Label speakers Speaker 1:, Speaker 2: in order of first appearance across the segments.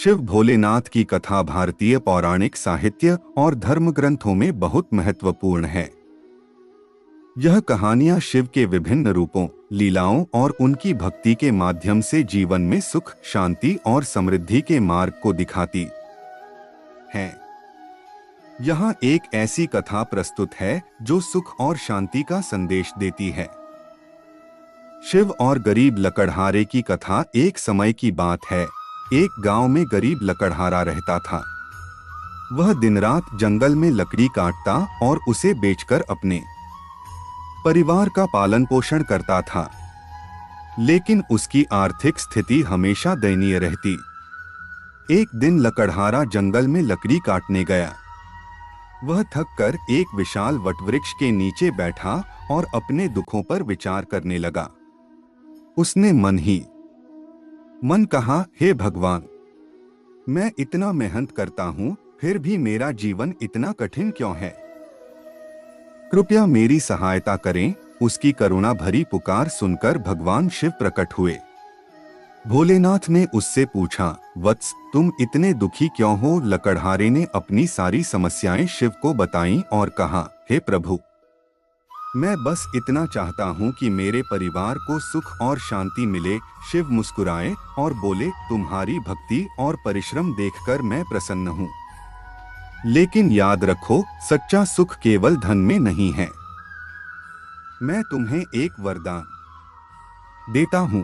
Speaker 1: शिव भोलेनाथ की कथा भारतीय पौराणिक साहित्य और धर्म ग्रंथों में बहुत महत्वपूर्ण है। यह कहानियां शिव के विभिन्न रूपों, लीलाओं और उनकी भक्ति के माध्यम से जीवन में सुख, शांति और समृद्धि के मार्ग को दिखाती हैं। यहाँ एक ऐसी कथा प्रस्तुत है जो सुख और शांति का संदेश देती है। शिव और गरीब लकड़हारे की कथा। एक समय की बात है, एक गांव में गरीब लकड़हारा रहता था। वह दिन रात जंगल में लकड़ी काटता और उसे बेचकर अपने परिवार का पालन पोषण करता था, लेकिन उसकी आर्थिक स्थिति हमेशा दयनीय रहती। एक दिन लकड़हारा जंगल में लकड़ी काटने गया। वह थककर एक विशाल वटवृक्ष के नीचे बैठा और अपने दुखों पर विचार करने लगा। उसने मन ही मन कहा, हे भगवान, मैं इतना मेहनत करता हूं, फिर भी मेरा जीवन इतना कठिन क्यों है? कृपया मेरी सहायता करें। उसकी करुणा भरी पुकार सुनकर भगवान शिव प्रकट हुए। भोलेनाथ ने उससे पूछा, वत्स, तुम इतने दुखी क्यों हो? लकड़हारे ने अपनी सारी समस्याएं शिव को बताईं और कहा, हे प्रभु, मैं बस इतना चाहता हूं कि मेरे परिवार को सुख और शांति मिले। शिव मुस्कुराए और बोले, तुम्हारी भक्ति और परिश्रम देखकर मैं प्रसन्न हूं, लेकिन याद रखो, सच्चा सुख केवल धन में नहीं है। मैं तुम्हें एक वरदान देता हूं।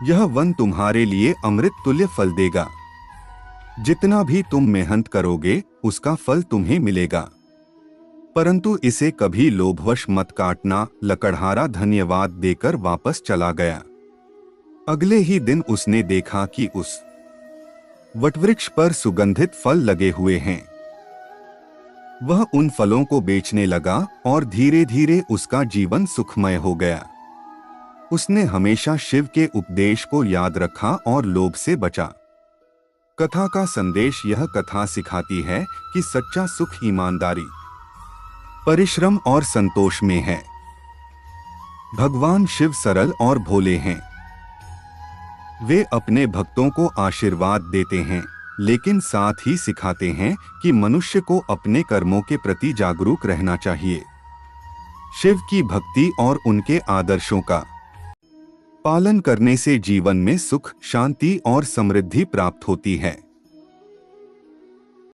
Speaker 1: यह वन तुम्हारे लिए अमृत तुल्य फल देगा। जितना भी तुम मेहनत करोगे, उसका फल तुम्हें मिलेगा, परंतु इसे कभी लोभवश मत काटना। लकड़हारा धन्यवाद देकर वापस चला गया। अगले ही दिन उसने देखा कि उस वटवृक्ष पर सुगंधित फल लगे हुए हैं। वह उन फलों को बेचने लगा और धीरे धीरे उसका जीवन सुखमय हो गया। उसने हमेशा शिव के उपदेश को याद रखा और लोभ से बचा। कथा का संदेश। यह कथा सिखाती है कि सच्चा सुख ईमानदारी, परिश्रम और संतोष में है। भगवान शिव सरल और भोले हैं। वे अपने भक्तों को आशीर्वाद देते हैं, लेकिन साथ ही सिखाते हैं कि मनुष्य को अपने कर्मों के प्रति जागरूक रहना चाहिए। शिव की भक्ति और उनके आदर्शों का पालन करने से जीवन में सुख, शांति और समृद्धि प्राप्त होती है।